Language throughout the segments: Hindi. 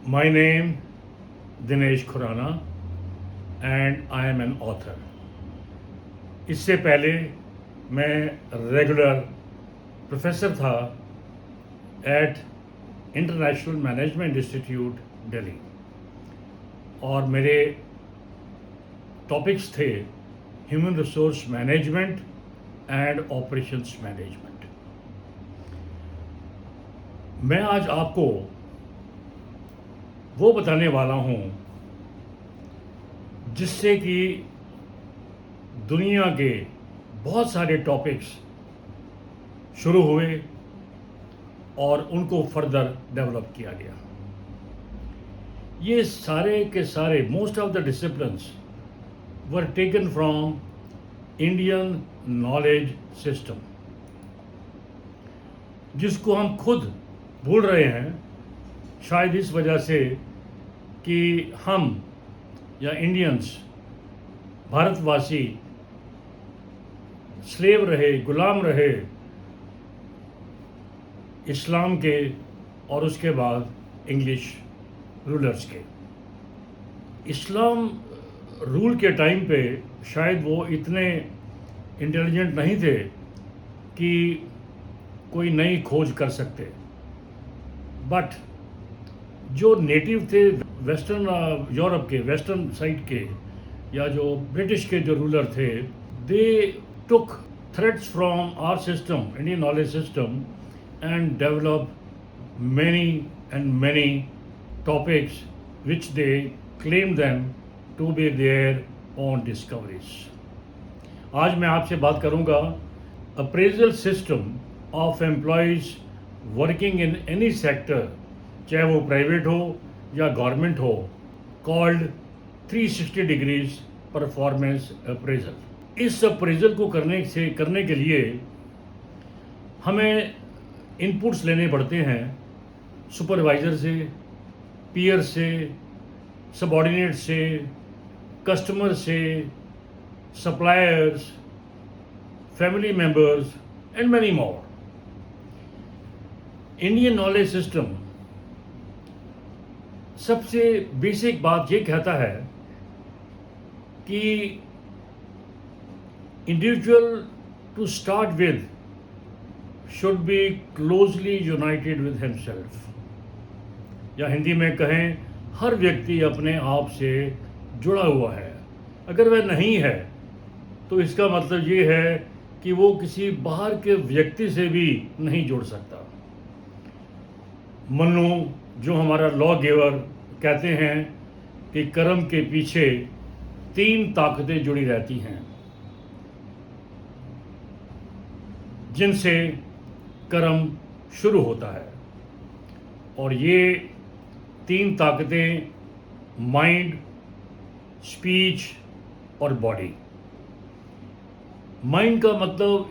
My name Dinesh Khurana and I am an author. इससे पहले मैं रेगुलर प्रोफेसर था at international management institute Delhi और मेरे टॉपिक्स थे human resource management and operations management. मैं आज आपको वो बताने वाला हूँ जिससे कि दुनिया के बहुत सारे टॉपिक्स शुरू हुए और उनको फर्दर डेवलप किया गया। ये सारे के सारे most of the disciplines were taken from Indian knowledge system, जिसको हम खुद भूल रहे हैं, शायद इस वजह से कि हम या इंडियंस भारतवासी स्लेव रहे, गुलाम रहे इस्लाम के और उसके बाद इंग्लिश रूलर्स के। इस्लाम रूल के टाइम पे शायद वो इतने इंटेलिजेंट नहीं थे कि कोई नई खोज कर सकते, बट जो नेटिव थे वेस्टर्न यूरोप के, वेस्टर्न साइड के या जो ब्रिटिश के जो रूलर थे, they took threads from our system, Indian knowledge system, and develop many and many topics which they claim them to be their own discoveries. आज मैं आपसे बात करूंगा appraisal system of employees working in any sector, चाहे वो प्राइवेट हो या गवर्नमेंट हो, called 360 degrees performance appraisal. इस अप्रेजल को करने के लिए हमें इनपुट्स लेने पड़ते हैं सुपरवाइज़र से, पीयर से, सबॉर्डिनेट से, कस्टमर से, suppliers, family members and many more. Indian knowledge system सबसे बेसिक बात ये कहता है कि individual to start with should be closely united with himself, या हिंदी में कहें हर व्यक्ति अपने आप से जुड़ा हुआ है। अगर वह नहीं है तो इसका मतलब ये है कि वो किसी बाहर के व्यक्ति से भी नहीं जुड़ सकता। मनु जो हमारा लॉ गिवर कहते हैं कि कर्म के पीछे 3 ताकतें जुड़ी रहती हैं जिनसे कर्म शुरू होता है, और ये 3 ताकतें माइंड, स्पीच और बॉडी। माइंड का मतलब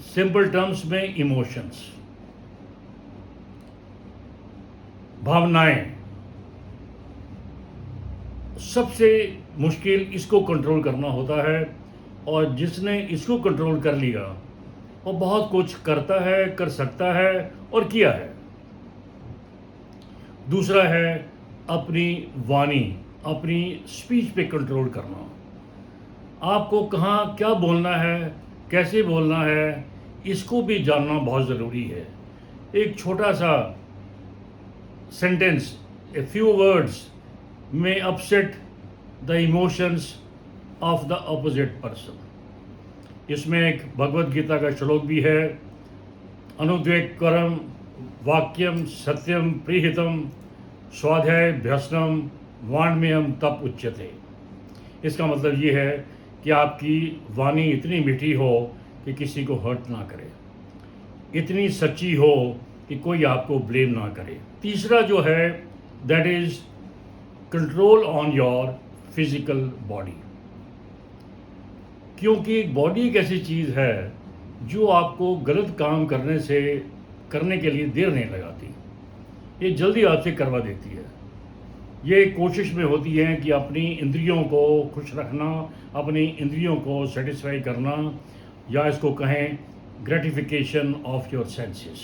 सिंपल टर्म्स में इमोशंस, भावनाएं। सबसे मुश्किल इसको कंट्रोल करना होता है, और जिसने इसको कंट्रोल कर लिया वो बहुत कुछ करता है, कर सकता है और किया है। दूसरा है अपनी वाणी, अपनी स्पीच पे कंट्रोल करना। आपको कहाँ क्या बोलना है, कैसे बोलना है, इसको भी जानना बहुत ज़रूरी है। एक छोटा सा सेंटेंस, ए फ्यू वर्ड्स में upset the emotions of the opposite person. इसमें एक भगवत गीता का श्लोक भी है, अनुद्वेगकरम वाक्यम सत्यम प्रीहितम स्वाध्यायभ्यसनम वाण्मयम तप उच्यते। इसका मतलब ये है कि आपकी वाणी इतनी मीठी हो कि किसी को हर्ट ना करे, इतनी सच्ची हो कि कोई आपको ब्लेम ना करे। तीसरा जो है that is control on your physical body, क्योंकि बॉडी एक ऐसी चीज़ है जो आपको गलत काम करने के लिए देर नहीं लगाती, ये जल्दी आपसे करवा देती है। ये कोशिश में होती है कि अपनी इंद्रियों को खुश रखना, अपनी इंद्रियों को सेटिस्फाई करना, या इसको कहें ग्रेटिफिकेशन ऑफ योर सेंसेस।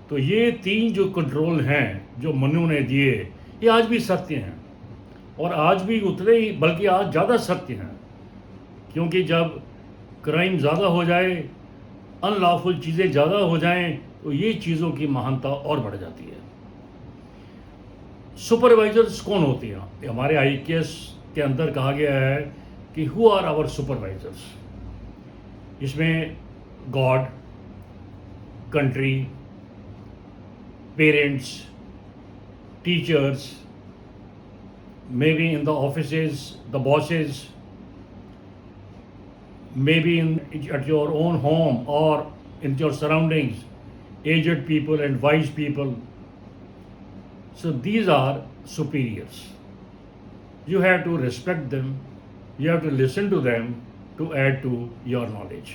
तो ये 3 जो कंट्रोल हैं जो मनु ने दिए, ये आज भी सत्य हैं, और आज भी उतने ही, बल्कि आज ज़्यादा सत्य हैं, क्योंकि जब क्राइम ज़्यादा हो जाए, अनलॉफुल चीज़ें ज़्यादा हो जाएं, तो ये चीज़ों की महानता और बढ़ जाती है। सुपरवाइजर्स कौन होते हैं? हमारे IKS के अंदर कहा गया है कि हु आर आवर सुपरवाइजर्स। इसमें God, country, parents, teachers, may be in the offices the bosses, maybe at your own home or in your surroundings, aged people and wise people. So these are superiors. You have to respect them, you have to listen to them to add to your knowledge.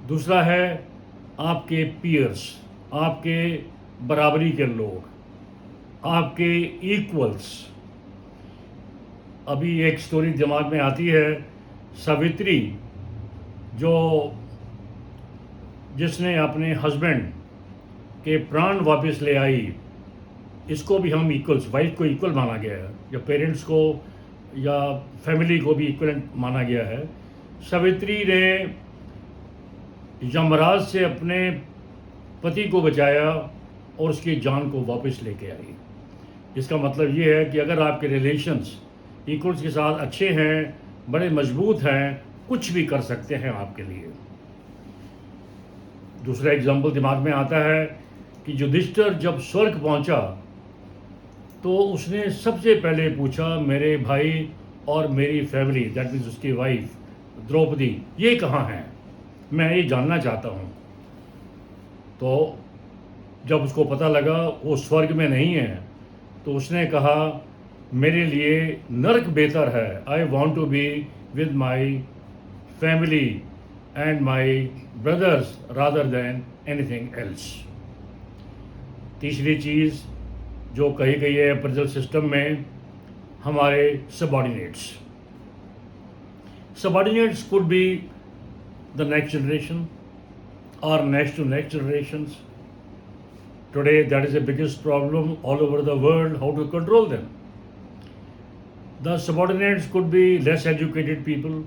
दूसरा है आपके peers, आपके बराबरी के लोग, आपके equals. अभी एक स्टोरी दिमाग में आती है, सावित्री जो जिसने अपने हस्बैंड के प्राण वापस ले आई, इसको भी हम इक्वल्स, वाइफ को इक्वल माना गया है, या पेरेंट्स को या फैमिली को भी इक्वल माना गया है। सावित्री ने यमराज से अपने पति को बचाया और उसकी जान को वापस लेके आई। इसका मतलब ये है कि अगर आपके रिलेशंस इक्वल्स के साथ अच्छे हैं, बड़े मजबूत हैं, कुछ भी कर सकते हैं आपके लिए। दूसरा एग्जाम्पल दिमाग में आता है कि युधिष्ठिर जब स्वर्ग पहुंचा तो उसने सबसे पहले पूछा, मेरे भाई और मेरी फैमिली, दैट मीन्स उसकी वाइफ द्रौपदी, ये कहाँ हैं, मैं ये जानना चाहता हूँ। तो जब उसको पता लगा वो स्वर्ग में नहीं है, तो उसने कहा, मेरे लिए नरक बेहतर है, I want to be with my family and my brothers rather than anything else. तीसरी चीज़ जो कही गई है प्रेजल सिस्टम में, हमारे subordinates. Subordinates could be the next generation और next to next generations. Today that is the biggest problem all over the world, how to control them. The subordinates could be less educated people.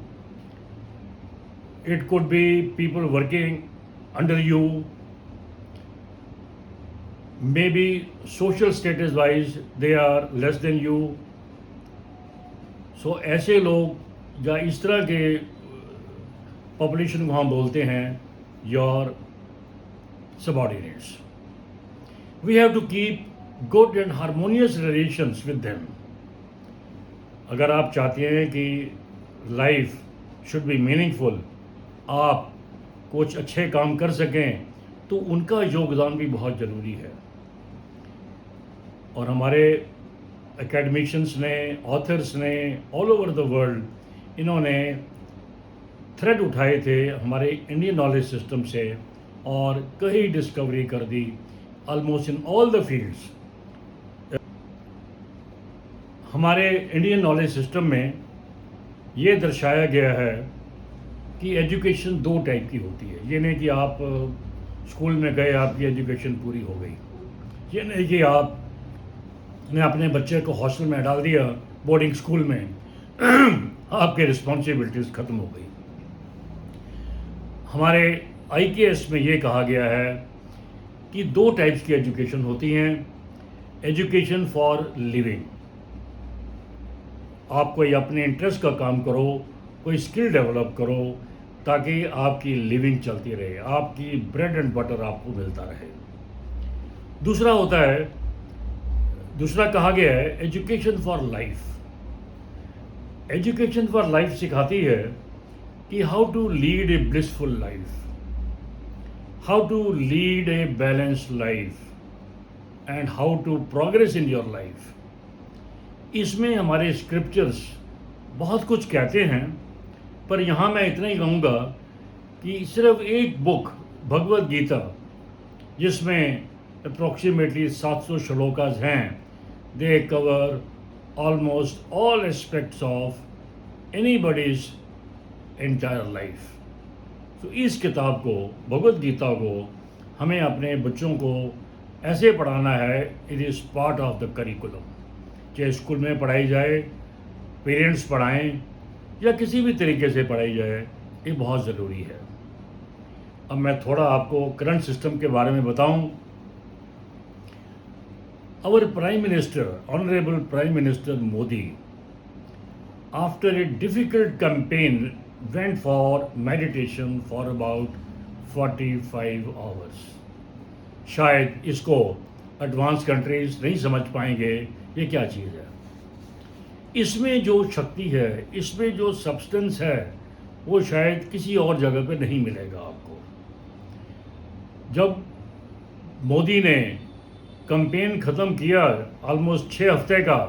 It could be people working under you. Maybe social status wise they are less than you. So ऐसे लोग या इस तरह के पॉपुलेशन को हम बोलते हैं your subordinates. We have to keep good and harmonious relations with them. अगर आप चाहते हैं कि लाइफ शुड बी मीनिंगफुल, आप कुछ अच्छे काम कर सकें, तो उनका योगदान भी बहुत ज़रूरी है। और हमारे एकेडमिशियंस ने, ऑथर्स ने ऑल ओवर द वर्ल्ड इन्होंने थ्रेड उठाए थे हमारे इंडियन नॉलेज सिस्टम से और कई डिस्कवरी कर दी almost in all the fields. हमारे इंडियन नॉलेज सिस्टम में ये दर्शाया गया है कि एजुकेशन दो टाइप की होती है। ये नहीं कि आप स्कूल में गए, आपकी एजुकेशन पूरी हो गई। ये नहीं कि आपने अपने बच्चे को हॉस्टल में डाल दिया, बोर्डिंग स्कूल में, आपके रिस्पॉन्सिबिलिटीज़ ख़त्म हो गई। हमारे IKS में ये कहा गया है कि दो टाइप्स की एजुकेशन होती हैं। एजुकेशन फॉर लिविंग, आप कोई अपने इंटरेस्ट का काम करो, कोई स्किल डेवलप करो ताकि आपकी लिविंग चलती रहे, आपकी ब्रेड एंड बटर आपको मिलता रहे। दूसरा होता है, दूसरा कहा गया है education for life. Education for life सिखाती है कि how to lead a blissful life, how to lead a balanced life and how to progress in your life. इसमें हमारे स्क्रिप्चर्स बहुत कुछ कहते हैं, पर यहाँ मैं इतना ही कहूँगा कि सिर्फ एक बुक भगवद गीता, जिसमें अप्रॉक्सीमेटली 700 श्लोकास हैं, they cover almost all aspects of anybody's entire life. तो इस किताब को, भगवद गीता को, हमें अपने बच्चों को ऐसे पढ़ाना है, it is part of the curriculum. चाहे स्कूल में पढ़ाई जाए, पेरेंट्स पढ़ाएं या किसी भी तरीके से पढ़ाई जाए, ये बहुत ज़रूरी है। अब मैं थोड़ा आपको करंट सिस्टम के बारे में बताऊं। Our Prime Minister, Honorable Prime Minister Modi, after a difficult campaign, went for meditation for about 45 hours. शायद इसको एडवांस कंट्रीज नहीं समझ पाएंगे ये क्या चीज़ है। इसमें जो शक्ति है, इसमें जो सब्सटेंस है, वो शायद किसी और जगह पे नहीं मिलेगा आपको। जब मोदी ने कैंपेन ख़त्म किया ऑलमोस्ट 6 हफ्ते का,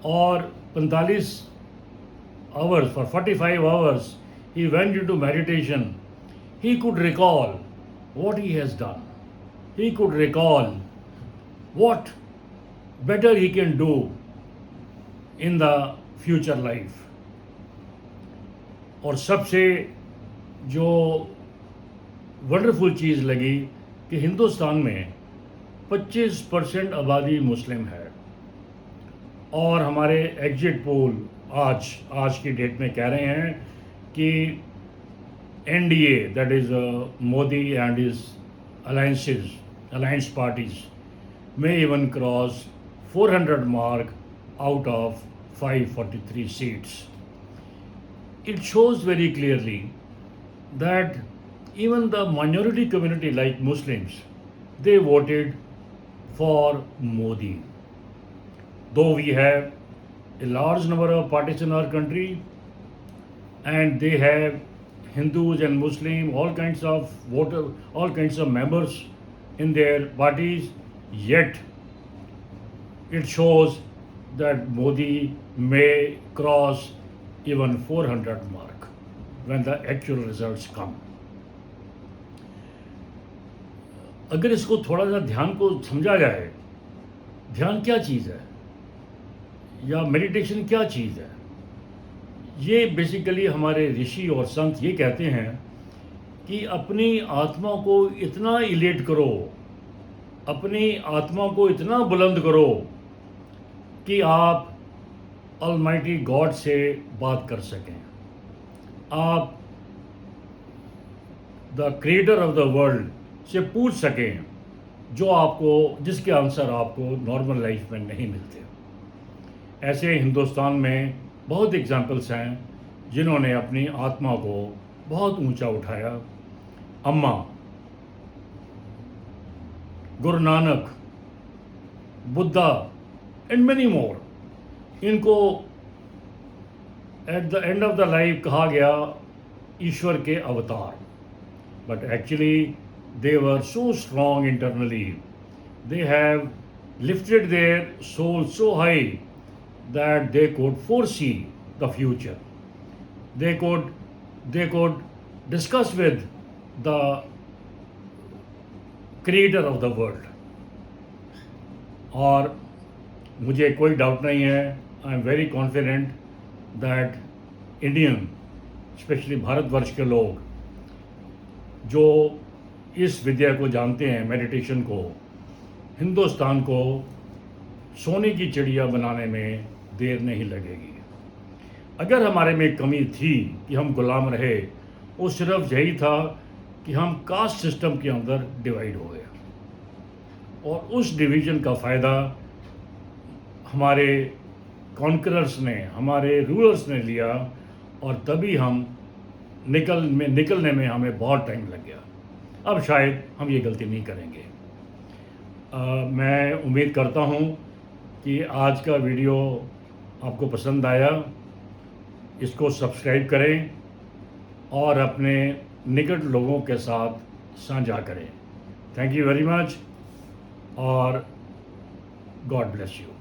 और 45 hours for 45 hours he went into meditation, he could recall what he has done, he could recall what better he can do in the future life. और सबसे जो वंडरफुल चीज़ लगी कि हिंदुस्तान में 25% आबादी मुस्लिम है, और हमारे एग्जिट पोल आज की डेट में कह रहे हैं कि NDA, that is Modi and his alliance parties, may even cross 400 mark out of 543 seats. It shows very clearly that even the minority community like Muslims, they voted for Modi. Though we have a large number of parties in our country, and they have Hindus and Muslim, all kinds of voters, all kinds of members in their parties, yet it shows that Modi may cross even 400 mark when the actual results come. अगर इसको थोड़ा सा ध्यान को समझा जाए, ध्यान क्या चीज़ है या मेडिटेशन क्या चीज़ है, ये बेसिकली हमारे ऋषि और संत ये कहते हैं कि अपनी आत्मा को इतना इलेट करो, अपनी आत्मा को इतना बुलंद करो कि आप ऑलमाइटी गॉड से बात कर सकें, आप the creator of the world से पूछ सकें जो आपको, जिसके आंसर आपको नॉर्मल लाइफ में नहीं मिलते। ऐसे हिंदुस्तान में बहुत एग्जाम्पल्स हैं जिन्होंने अपनी आत्मा को बहुत ऊंचा उठाया। Amma, Guru Nanak, Buddha and many more, इनको at the end of the life कहा गया ईश्वर के अवतार, but actually they were so strong internally. They have lifted their soul so high that they could foresee the future. They could discuss with the creator of the world. और मुझे कोई डाउट नहीं है, I am very confident that Indian, specially Bharatvarsh के लोग जो इस विद्या को जानते हैं, मेडिटेशन को, हिंदुस्तान को सोने की चिड़िया बनाने में देर नहीं लगेगी। अगर हमारे में कमी थी कि हम गुलाम रहे, वो सिर्फ यही था कि हम कास्ट सिस्टम के अंदर डिवाइड हो गए, और उस डिवीज़न का फ़ायदा हमारे कॉन्करर्स ने, हमारे रूलर्स ने लिया, और तभी हम निकलने में हमें बहुत टाइम लग गया। अब शायद हम ये गलती नहीं करेंगे। मैं उम्मीद करता हूँ कि आज का वीडियो आपको पसंद आया। इसको सब्सक्राइब करें और अपने निकट लोगों के साथ साझा करें। थैंक यू वेरी मच, और गॉड ब्लेस यू।